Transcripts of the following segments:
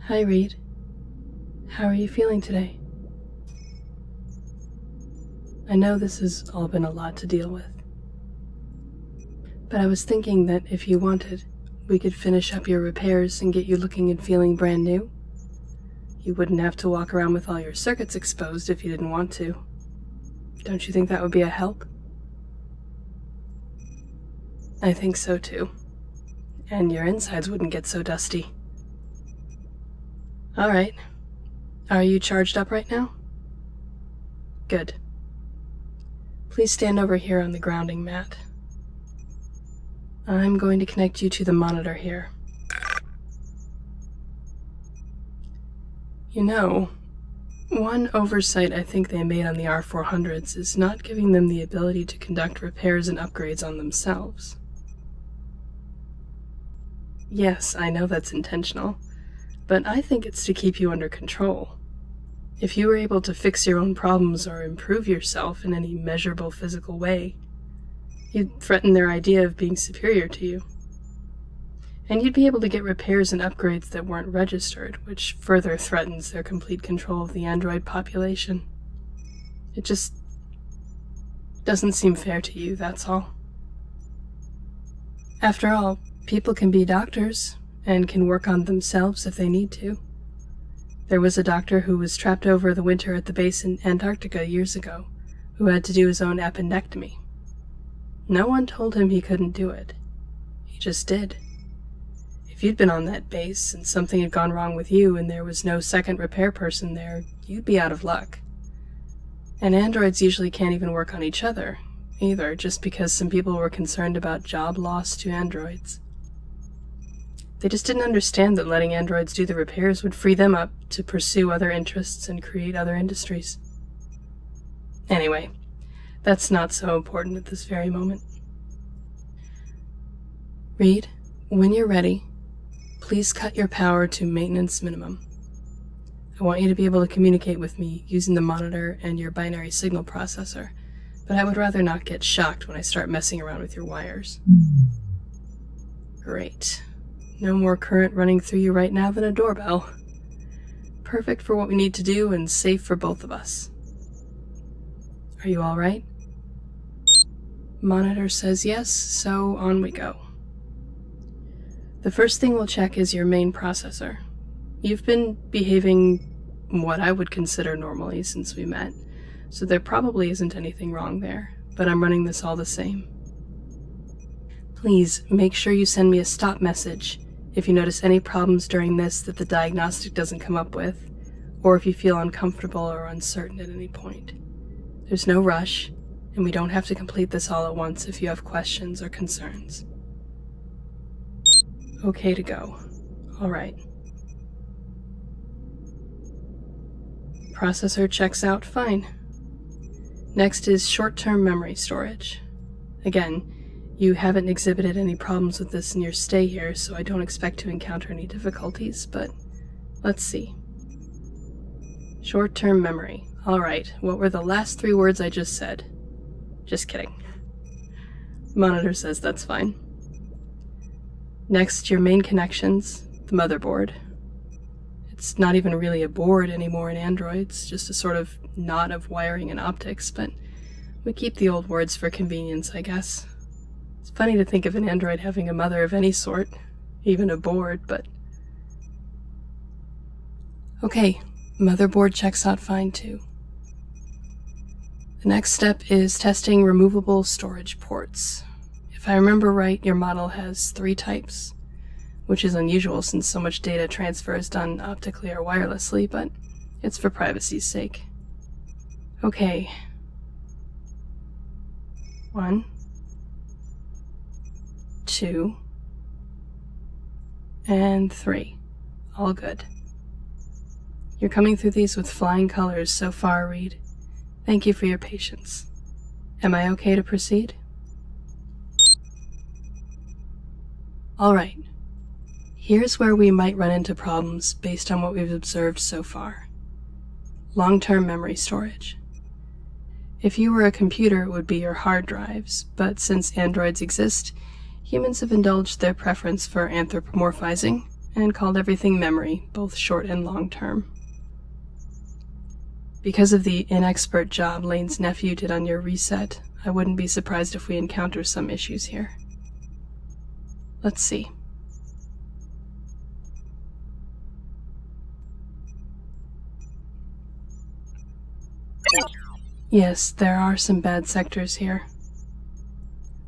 Hi, Reed. How are you feeling today? I know this has all been a lot to deal with, but I was thinking that if you wanted, we could finish up your repairs and get you looking and feeling brand new. You wouldn't have to walk around with all your circuits exposed if you didn't want to. Don't you think that would be a help? I think so too. And your insides wouldn't get so dusty. Alright. Are you charged up right now? Good. Please stand over here on the grounding mat. I'm going to connect you to the monitor here. You know, one oversight I think they made on the R400s is not giving them the ability to conduct repairs and upgrades on themselves. Yes, I know that's intentional, but I think it's to keep you under control. If you were able to fix your own problems or improve yourself in any measurable physical way, you'd threaten their idea of being superior to you. And you'd be able to get repairs and upgrades that weren't registered, which further threatens their complete control of the android population. It just doesn't seem fair to you, that's all. After all, people can be doctors and can work on themselves if they need to. There was a doctor who was trapped over the winter at the base in Antarctica years ago, who had to do his own appendectomy. No one told him he couldn't do it. He just did. If you'd been on that base and something had gone wrong with you and there was no second repair person there, you'd be out of luck. And androids usually can't even work on each other, either, just because some people were concerned about job loss to androids. They just didn't understand that letting androids do the repairs would free them up to pursue other interests and create other industries. Anyway, that's not so important at this very moment. Reed, when you're ready, please cut your power to maintenance minimum. I want you to be able to communicate with me using the monitor and your binary signal processor, but I would rather not get shocked when I start messing around with your wires. Great. No more current running through you right now than a doorbell. Perfect for what we need to do and safe for both of us. Are you all right? Monitor says yes, so on we go. The first thing we'll check is your main processor. You've been behaving what I would consider normally since we met, so there probably isn't anything wrong there, but I'm running this all the same. Please make sure you send me a stop message if you notice any problems during this that the diagnostic doesn't come up with, or if you feel uncomfortable or uncertain at any point. There's no rush, and we don't have to complete this all at once if you have questions or concerns. Okay to go. All right. Processor checks out fine. Next is short-term memory storage. Again, you haven't exhibited any problems with this in your stay here, so I don't expect to encounter any difficulties, but let's see. Short-term memory. All right, what were the last 3 words I just said? Just kidding. Monitor says that's fine. Next, your main connections, the motherboard. It's not even really a board anymore in androids, just a sort of knot of wiring and optics, but we keep the old words for convenience, I guess. It's funny to think of an android having a mother of any sort, even a board, but... Okay, motherboard checks out fine too. The next step is testing removable storage ports. If I remember right, your model has 3 types, which is unusual since so much data transfer is done optically or wirelessly, but it's for privacy's sake. Okay. 1, 2, and 3. All good. You're coming through these with flying colors so far, Reed. Thank you for your patience. Am I okay to proceed? Alright. Here's where we might run into problems based on what we've observed so far. Long-term memory storage. If you were a computer, it would be your hard drives, but since androids exist, humans have indulged their preference for anthropomorphizing and called everything memory, both short and long term. Because of the inexpert job Lane's nephew did on your reset, I wouldn't be surprised if we encounter some issues here. Let's see. Yes, there are some bad sectors here.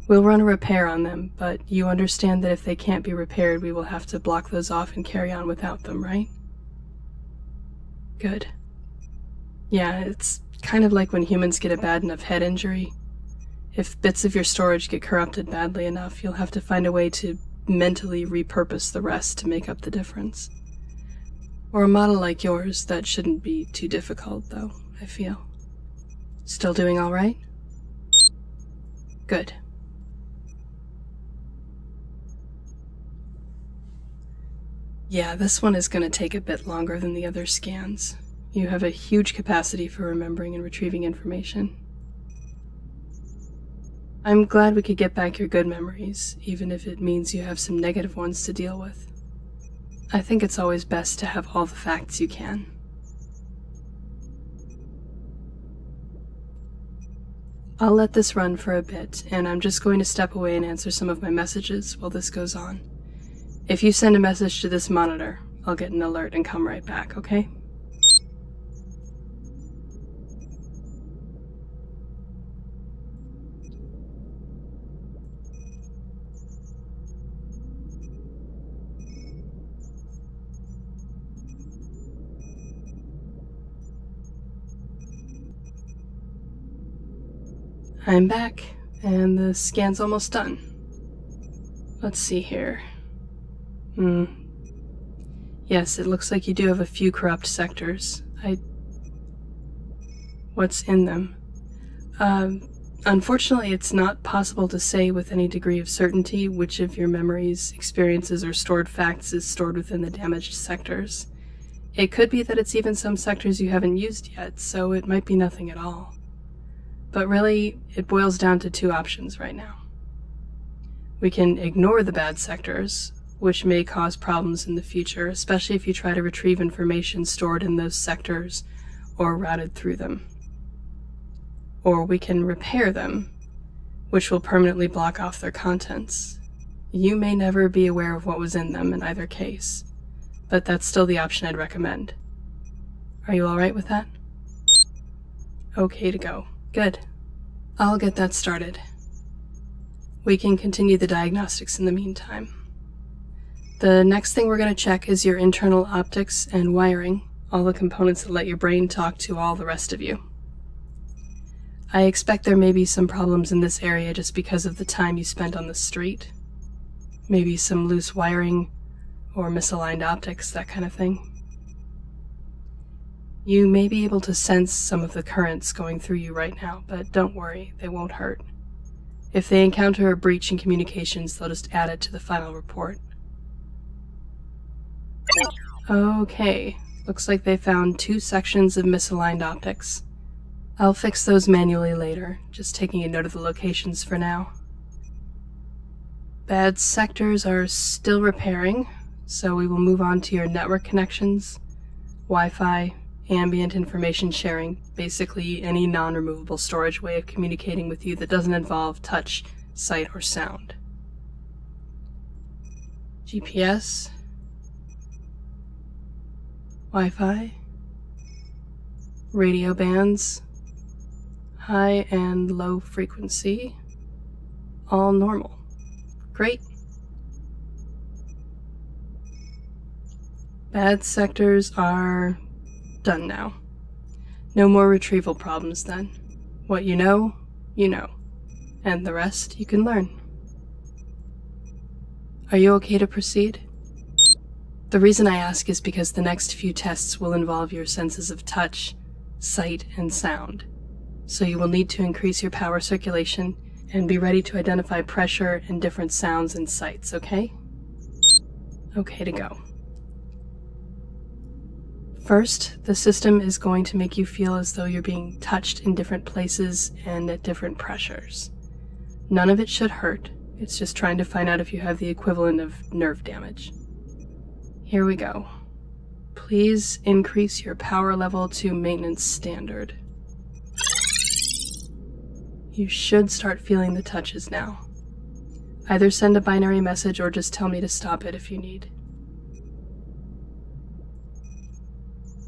We'll run a repair on them, but you understand that if they can't be repaired, we will have to block those off and carry on without them, right? Good. Yeah, it's kind of like when humans get a bad enough head injury. If bits of your storage get corrupted badly enough, you'll have to find a way to mentally repurpose the rest to make up the difference. For a model like yours, that shouldn't be too difficult, though, I feel. Still doing all right? Good. Yeah, this one is going to take a bit longer than the other scans. You have a huge capacity for remembering and retrieving information. I'm glad we could get back your good memories, even if it means you have some negative ones to deal with. I think it's always best to have all the facts you can. I'll let this run for a bit, and I'm just going to step away and answer some of my messages while this goes on. If you send a message to this monitor, I'll get an alert and come right back, okay? I'm back, and the scan's almost done. Let's see here. Yes, it looks like you do have a few corrupt sectors. What's in them? Unfortunately, it's not possible to say with any degree of certainty which of your memories, experiences, or stored facts is stored within the damaged sectors. It could be that it's even some sectors you haven't used yet, so it might be nothing at all. But really, it boils down to two options right now. We can ignore the bad sectors, which may cause problems in the future, especially if you try to retrieve information stored in those sectors or routed through them. Or we can repair them, which will permanently block off their contents. You may never be aware of what was in them in either case, but that's still the option I'd recommend. Are you alright with that? Okay to go. Good. I'll get that started. We can continue the diagnostics in the meantime. The next thing we're going to check is your internal optics and wiring, all the components that let your brain talk to all the rest of you. I expect there may be some problems in this area just because of the time you spent on the street. Maybe some loose wiring or misaligned optics, that kind of thing. You may be able to sense some of the currents going through you right now, but don't worry, they won't hurt. If they encounter a breach in communications, they'll just add it to the final report. Okay, looks like they found 2 sections of misaligned optics. I'll fix those manually later, just taking a note of the locations for now. Bad sectors are still repairing, so we will move on to your network connections, Wi-Fi, ambient information sharing, basically any non-removable storage way of communicating with you that doesn't involve touch, sight, or sound. GPS, Wi-Fi, radio bands, high and low frequency, all normal. Great. Bad sectors are done now. No more retrieval problems then. What you know, and the rest you can learn. Are you okay to proceed? The reason I ask is because the next few tests will involve your senses of touch, sight, and sound. So you will need to increase your power circulation and be ready to identify pressure and different sounds and sights, okay? Okay to go. First, the system is going to make you feel as though you're being touched in different places and at different pressures. None of it should hurt. It's just trying to find out if you have the equivalent of nerve damage. Here we go. Please increase your power level to maintenance standard. You should start feeling the touches now. Either send a binary message or just tell me to stop it if you need.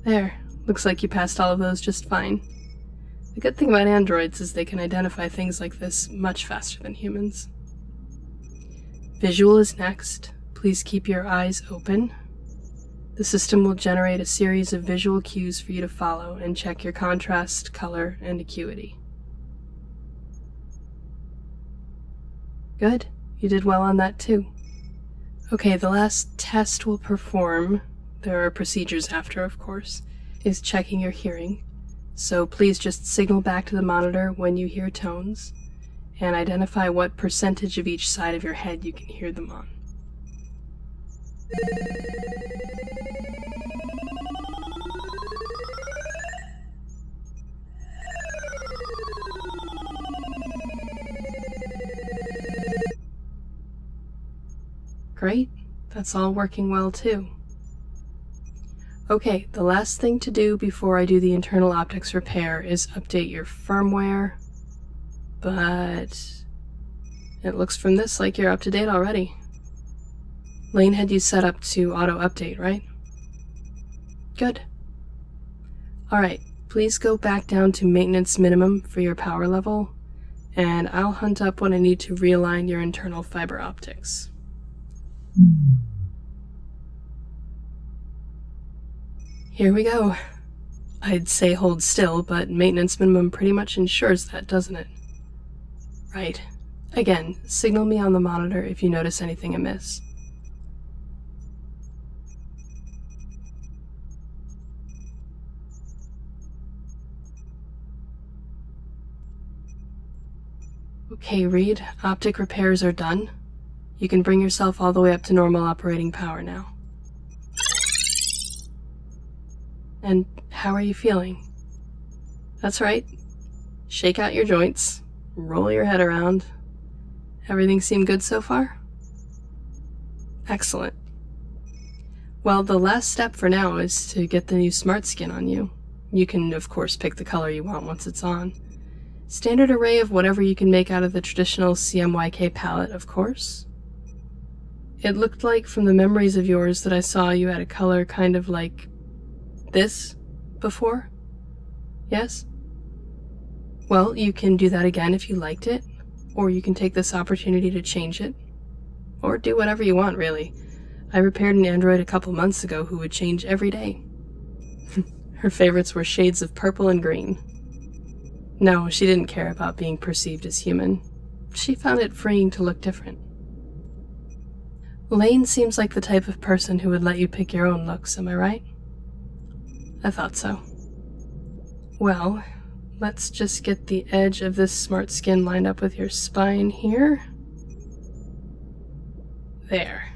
There, looks like you passed all of those just fine. The good thing about androids is they can identify things like this much faster than humans. Visual is next. Please keep your eyes open. The system will generate a series of visual cues for you to follow and check your contrast, color, and acuity. Good. You did well on that too. Okay, the last test we'll perform, there are procedures after, of course, is checking your hearing. So please just signal back to the monitor when you hear tones, and identify what percentage of each side of your head you can hear them on. Great, that's all working well too. Okay, the last thing to do before I do the internal optics repair is update your firmware, but it looks from this like you're up to date already. Lane had you set up to auto-update, right? Good. Alright, please go back down to maintenance minimum for your power level, and I'll hunt up what I need to realign your internal fiber optics. Here we go. I'd say hold still, but maintenance minimum pretty much ensures that, doesn't it? Right. Again, signal me on the monitor if you notice anything amiss. Okay, Reed, optic repairs are done. You can bring yourself all the way up to normal operating power now. And how are you feeling? That's right. Shake out your joints, roll your head around. Everything seem good so far? Excellent. Well, the last step for now is to get the new smart skin on you. You can, of course, pick the color you want once it's on. Standard array of whatever you can make out of the traditional CMYK palette, of course. It looked like from the memories of yours that I saw you had a color kind of like this before? Yes? Well, you can do that again if you liked it, or you can take this opportunity to change it, or do whatever you want, really. I repaired an android a couple months ago who would change every day. Her favorites were shades of purple and green. No, she didn't care about being perceived as human. She found it freeing to look different. Lane seems like the type of person who would let you pick your own looks, am I right? I thought so. Well, let's just get the edge of this smart skin lined up with your spine here. There.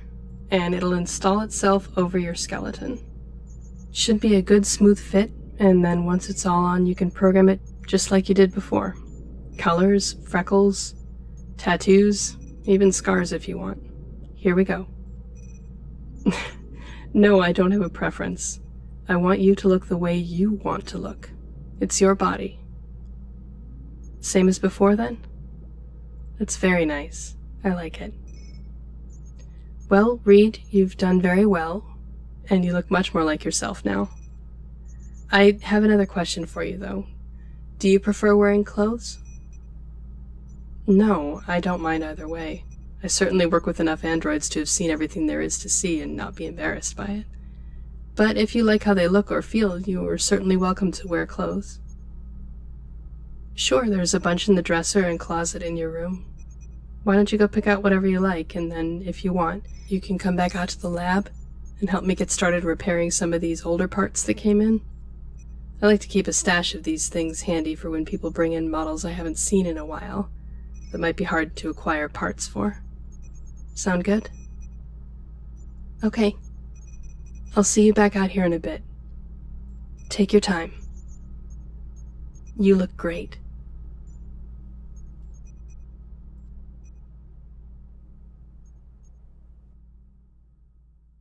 And it'll install itself over your skeleton. Should be a good smooth fit, and then once it's all on, you can program it just like you did before. Colors, freckles, tattoos, even scars if you want. Here we go. No, I don't have a preference. I want you to look the way you want to look. It's your body. Same as before, then? That's very nice. I like it. Well, Reed, you've done very well, and you look much more like yourself now. I have another question for you, though. Do you prefer wearing clothes? No, I don't mind either way. I certainly work with enough androids to have seen everything there is to see and not be embarrassed by it. But if you like how they look or feel, you are certainly welcome to wear clothes. Sure, there's a bunch in the dresser and closet in your room. Why don't you go pick out whatever you like, and then, if you want, you can come back out to the lab and help me get started repairing some of these older parts that came in. I like to keep a stash of these things handy for when people bring in models I haven't seen in a while that might be hard to acquire parts for. Sound good? Okay. I'll see you back out here in a bit. Take your time. You look great.